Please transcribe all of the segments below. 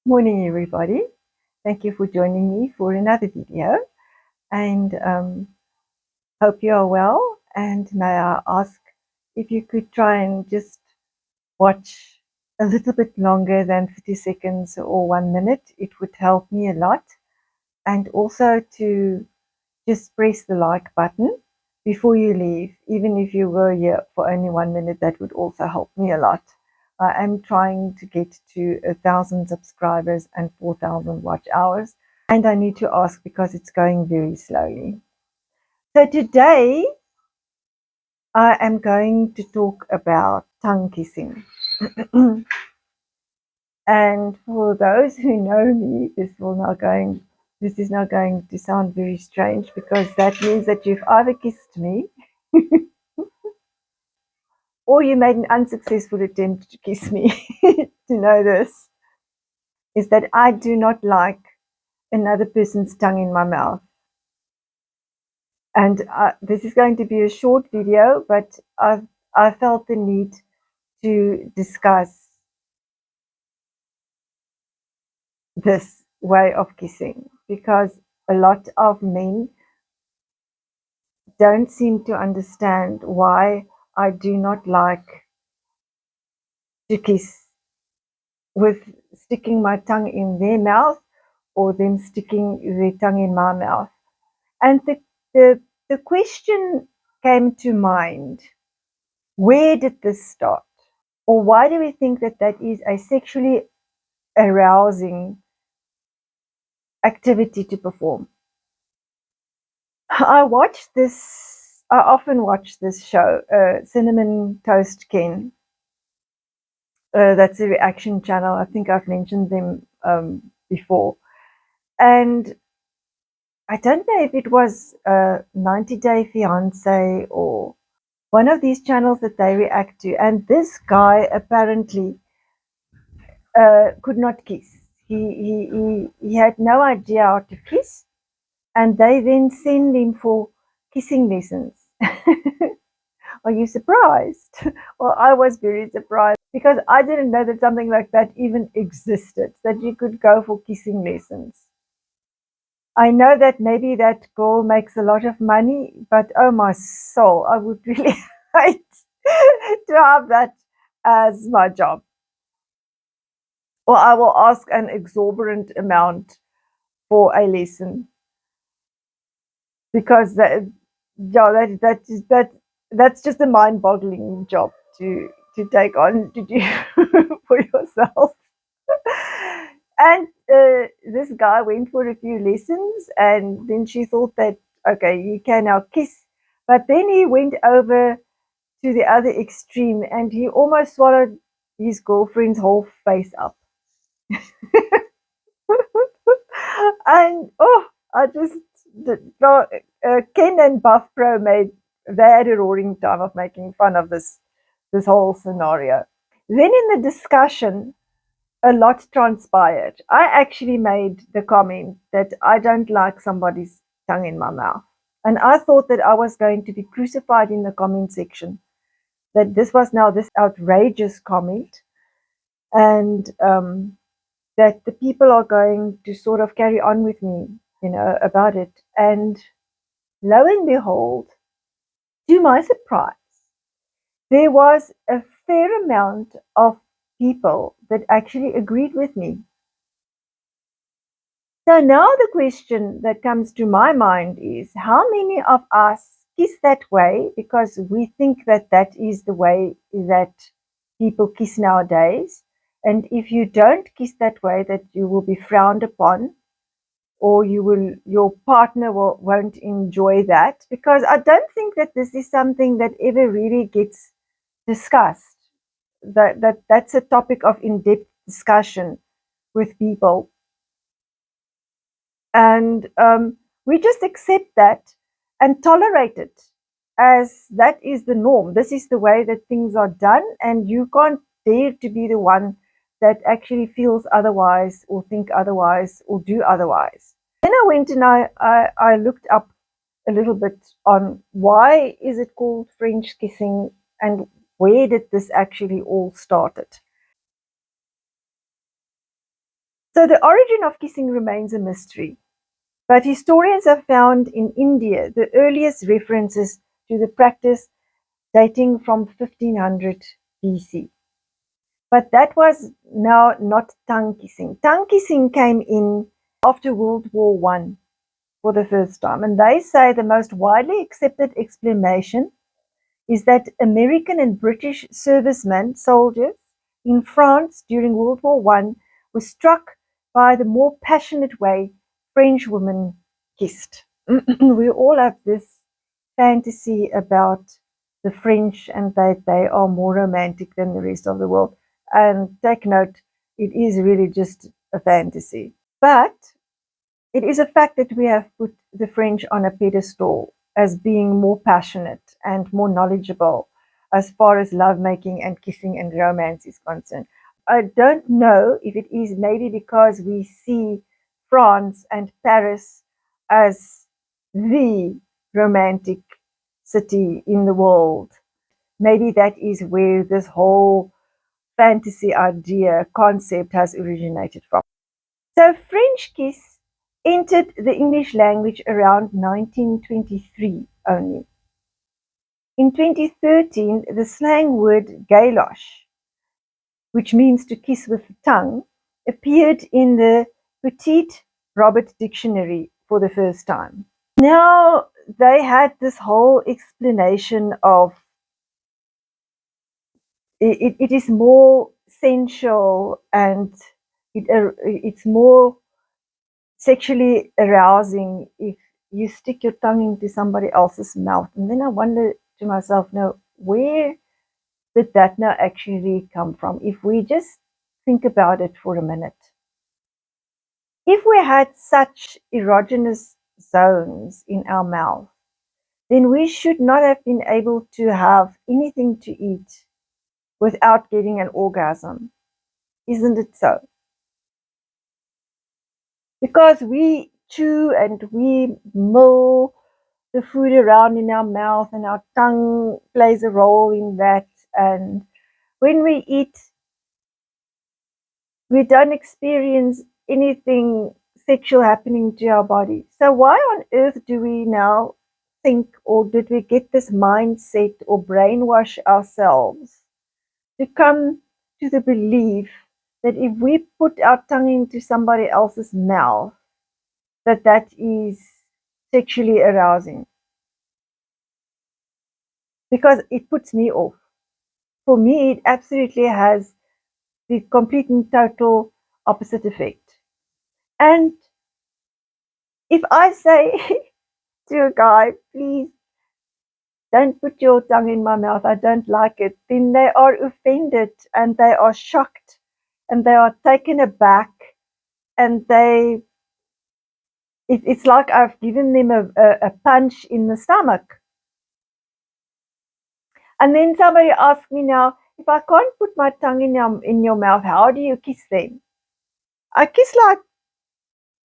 Morning, everybody. Thank you for joining me for another video, and hope you are well. And may I ask if you could try and just watch a little bit longer than 30 seconds or 1 minute. It would help me a lot. And also to just press the like button before you leave. Even if you were here for only 1 minute, that would also help me a lot. I am trying to get to 1,000 subscribers and 4,000 watch hours. And I need to ask because it's going very slowly. So today I am going to talk about tongue kissing. And for those who know me, this is now going to sound very strange, because that means that you've either kissed me or you made an unsuccessful attempt to kiss me. To know this is that I do not like another person's tongue in my mouth. And this is going to be a short video, but I felt the need to discuss this way of kissing, because a lot of men don't seem to understand why I do not like to kiss with sticking my tongue in their mouth or them sticking their tongue in my mouth. And the question came to mind, where did this start? Or why do we think that that is a sexually arousing activity to perform? I often watch this show, Cinnamon Toast Ken. That's a reaction channel. I think I've mentioned them before. And I don't know if it was 90 Day Fiance or one of these channels that they react to. And this guy apparently could not kiss. He had no idea how to kiss. And they then send him for kissing lessons. Are you surprised? Well, I was very surprised, because I didn't know that something like that even existed, that you could go for kissing lessons. I know that maybe that girl makes a lot of money, but oh my soul, I would really hate to have that as my job. Or I will ask an exorbitant amount for a lesson, because that's just a mind-boggling job to take on to do for yourself. And this guy went for a few lessons, and then she thought that, okay, you can now kiss. But then he went over to the other extreme, and he almost swallowed his girlfriend's whole face up. And I just Ken and Buff Pro they had a roaring time of making fun of this whole scenario. Then in the discussion, a lot transpired. I actually made the comment that I don't like somebody's tongue in my mouth. And I thought that I was going to be crucified in the comment section, that this was now this outrageous comment, and that the people are going to sort of carry on with me, about it. And lo and behold, to my surprise, there was a fair amount of people that actually agreed with me. So now the question that comes to my mind is, how many of us kiss that way because we think that that is the way that people kiss nowadays? And if you don't kiss that way, that you will be frowned upon, or your partner won't enjoy that, because I don't think that this is something that ever really gets discussed. That's a topic of in-depth discussion with people. And we just accept that and tolerate it, as that is the norm. This is the way that things are done, and you can't dare to be the one that actually feels otherwise, or think otherwise, or do otherwise. Then I went and I looked up a little bit on why is it called French kissing, and where did this actually all started. So the origin of kissing remains a mystery, but historians have found in India the earliest references to the practice dating from 1500 BC. But that was now not tongue kissing. Tongue kissing came in after World War One for the first time, and they say the most widely accepted explanation is that American and British servicemen, soldiers in France during World War One were struck by the more passionate way French women kissed. We all have this fantasy about the French and that they are more romantic than the rest of the world. And take note, it is really just a fantasy. But it is a fact that we have put the French on a pedestal as being more passionate and more knowledgeable as far as lovemaking and kissing and romance is concerned. I don't know if it is maybe because we see France and Paris as the romantic city in the world. Maybe that is where this whole fantasy idea concept has originated from. So French kiss entered the English language around 1923 only. In 2013, the slang word galoche, which means to kiss with the tongue, appeared in the Petite Robert Dictionary for the first time. Now, they had this whole explanation of it is more sensual and it's more sexually arousing if you stick your tongue into somebody else's mouth. And then I wonder to myself, now, where did that now actually come from? If we just think about it for a minute. If we had such erogenous zones in our mouth, then we should not have been able to have anything to eat without getting an orgasm. Isn't it so? Because we chew and we mull the food around in our mouth, and our tongue plays a role in that. And when we eat, we don't experience anything sexual happening to our body. So why on earth do we now think, or did we get this mindset or brainwash ourselves to come to the belief that if we put our tongue into somebody else's mouth, that that is sexually arousing? Because it puts me off. For me, it absolutely has the complete and total opposite effect. And if I say to a guy, please don't put your tongue in my mouth, I don't like it, then they are offended and they are shocked and they are taken aback, and it's like I've given them a punch in the stomach. And then somebody asks me now, if I can't put my tongue in your mouth, how do you kiss them? I kiss like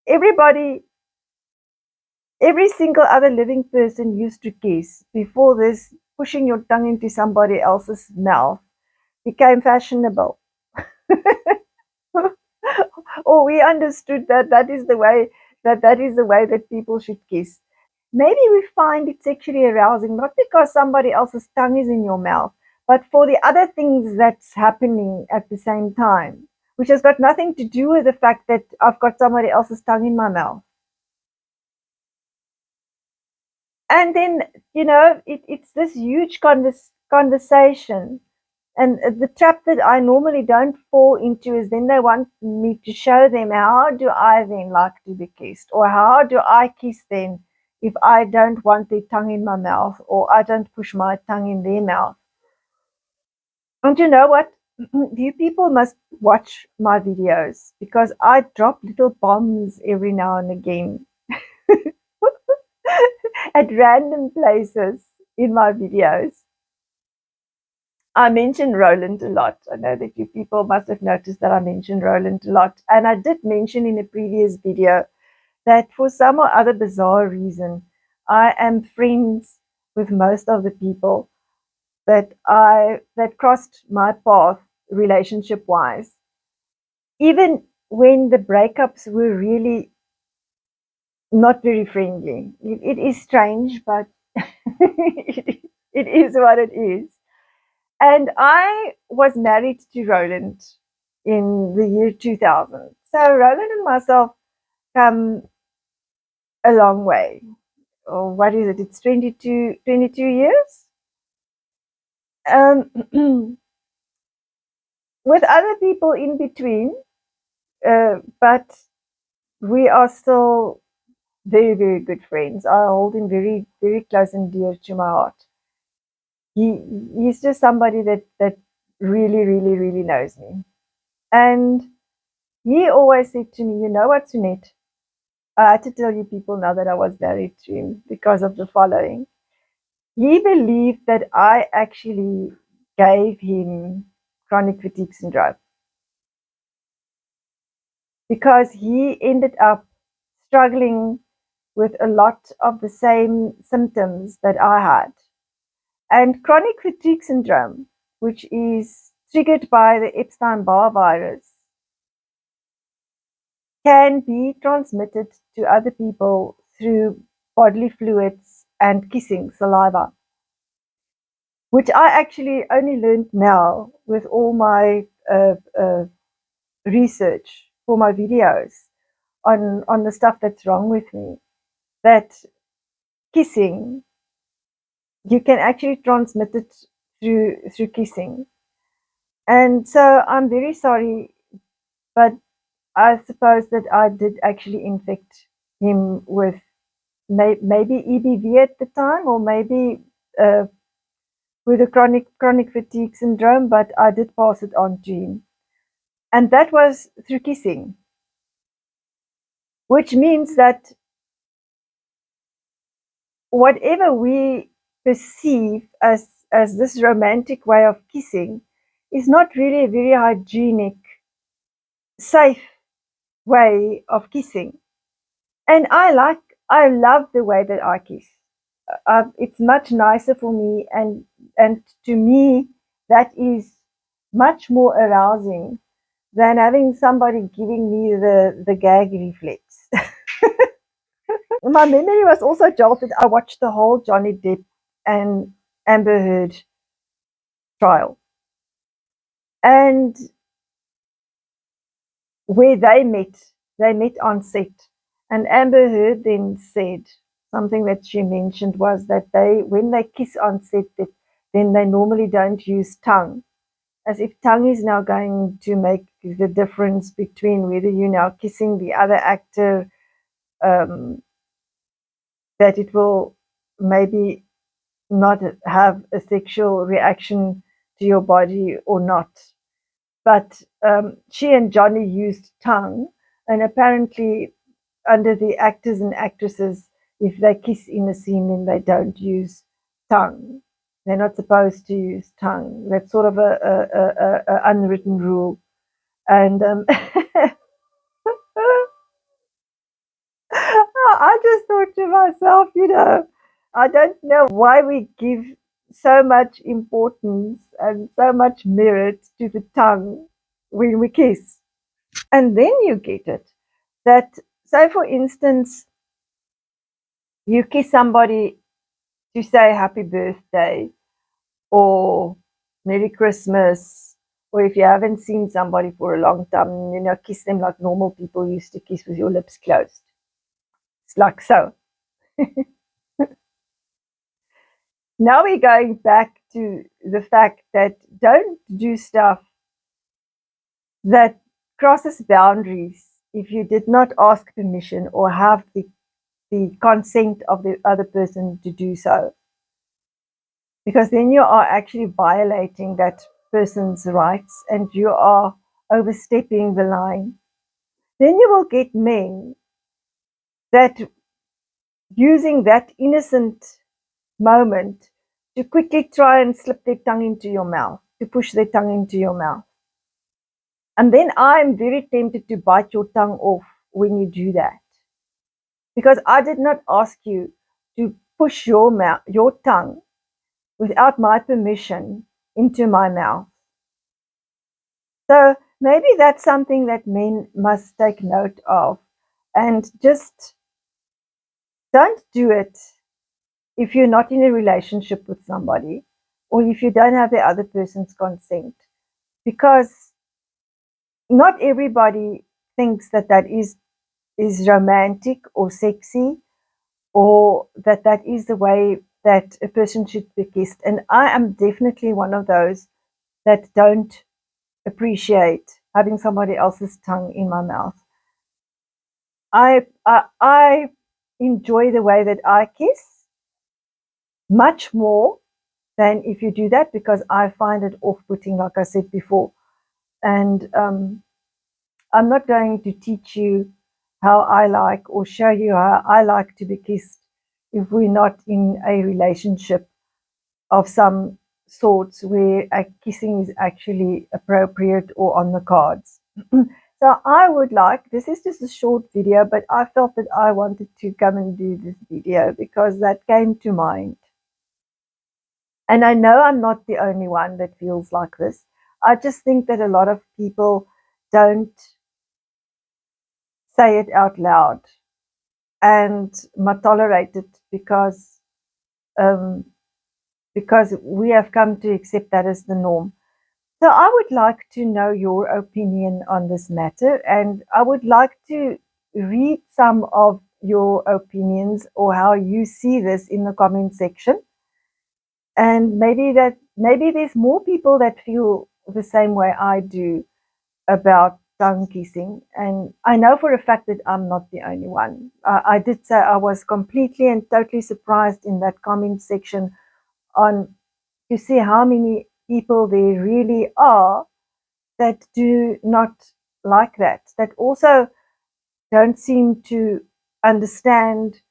everybody, every single other living person used to kiss before this pushing your tongue into somebody else's mouth became fashionable. Or we understood that that is the way that people should kiss. Maybe we find it sexually arousing not because somebody else's tongue is in your mouth, but for the other things that's happening at the same time, which has got nothing to do with the fact that I've got somebody else's tongue in my mouth. And then, it's this huge conversation. And the trap that I normally don't fall into is then they want me to show them how do I then like to be kissed, or how do I kiss them if I don't want their tongue in my mouth, or I don't push my tongue in their mouth. And you know what? You people must watch my videos, because I drop little bombs every now and again at random places in my videos. I mention Roland a lot. I know that you people must have noticed that I mention Roland a lot. And I did mention in a previous video that for some or other bizarre reason, I am friends with most of the people that crossed my path relationship wise. Even when the breakups were really not very friendly. It is strange, but it is what it is. And I was married to Roland in the year 2000. So Roland and myself come a long way. Or what is it? It's 22 years. Um, with other people in between, but we are still very, very good friends. I hold him very, very close and dear to my heart. He he's just somebody that really, really, really knows me. And he always said to me, you know what, Sunette? I had to tell you people now that I was married to him because of the following. He believed that I actually gave him chronic fatigue syndrome because he ended up struggling with a lot of the same symptoms that I had. And chronic fatigue syndrome, which is triggered by the Epstein Barr virus, can be transmitted to other people through bodily fluids and kissing saliva, which I actually only learned now with all my research for my videos on the stuff that's wrong with me. That kissing, you can actually transmit it through kissing. And so I'm very sorry, but I suppose that I did actually infect him with maybe EBV at the time, or maybe uh, with a chronic fatigue syndrome. But I did pass it on to him, and that was through kissing, which means that whatever we perceive as this romantic way of kissing is not really a very hygienic, safe way of kissing. And I love the way that I kiss. It's much nicer for me, and to me, that is much more arousing than having somebody giving me the gag reflex. My memory was also jolted. I watched the whole Johnny Depp and Amber Heard trial, and where they met on set. And Amber Heard then said something that she mentioned was that when they kiss on set, then they normally don't use tongue, as if tongue is now going to make the difference between whether you're now kissing the other actor, um, that it will maybe not have a sexual reaction to your body or not. But she and Johnny used tongue, and apparently, under the actors and actresses, if they kiss in a scene, then they don't use tongue. They're not supposed to use tongue. That's sort of a unwritten rule. And I just thought to myself, I don't know why we give so much importance and so much merit to the tongue when we kiss. And then you get it that, say, for instance, you kiss somebody to say happy birthday or Merry Christmas, or if you haven't seen somebody for a long time, kiss them like normal people used to kiss with your lips closed. It's like so. Now we're going back to the fact that don't do stuff that crosses boundaries if you did not ask permission or have the consent of the other person to do so. Because then you are actually violating that person's rights and you are overstepping the line. Then you will get men that, using that innocent moment, to quickly try and slip their tongue into your mouth, to push their tongue into your mouth. And then I'm very tempted to bite your tongue off when you do that. Because I did not ask you to push your tongue without my permission into my mouth. So maybe that's something that men must take note of, and just don't do it if you're not in a relationship with somebody, or if you don't have the other person's consent, because not everybody thinks that that is romantic or sexy, or that that is the way that a person should be kissed. And I am definitely one of those that don't appreciate having somebody else's tongue in my mouth. I enjoy the way that I kiss much more than if you do that, because I find it off-putting, like I said before. And I'm not going to teach you how I like or show you how I like to be kissed if we're not in a relationship of some sorts where a kissing is actually appropriate or on the cards. So I would like, this is just a short video, but I felt that I wanted to come and do this video because that came to mind. And I know I'm not the only one that feels like this. I just think that a lot of people don't say it out loud and tolerate it um, because we have come to accept that as the norm. So I would like to know your opinion on this matter, and I would like to read some of your opinions or how you see this in the comment section. And maybe there's more people that feel the same way I do about tongue kissing. And I know for a fact that I'm not the only one. I did say I was completely and totally surprised in that comment section on to see how many people there really are that do not like that, that also don't seem to understand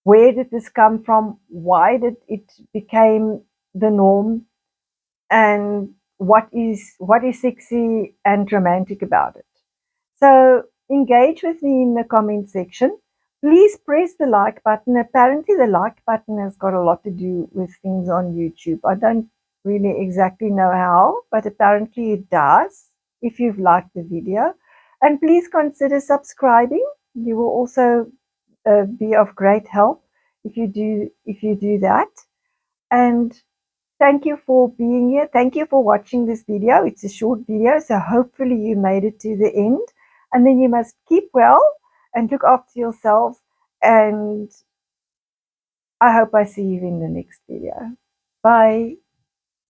where did this come from, why did it became the norm, and what is sexy and romantic about it. So engage with me in the comment section. Please press the like button. Apparently the like button has got a lot to do with things on YouTube. I don't really exactly know how, but apparently it does if you've liked the video. And please consider subscribing. You will also be of great help if you do that. And thank you for being here. Thank you for watching this video. It's a short video, so hopefully you made it to the end. And then you must keep well and look after yourselves. And I hope I see you in the next video. Bye.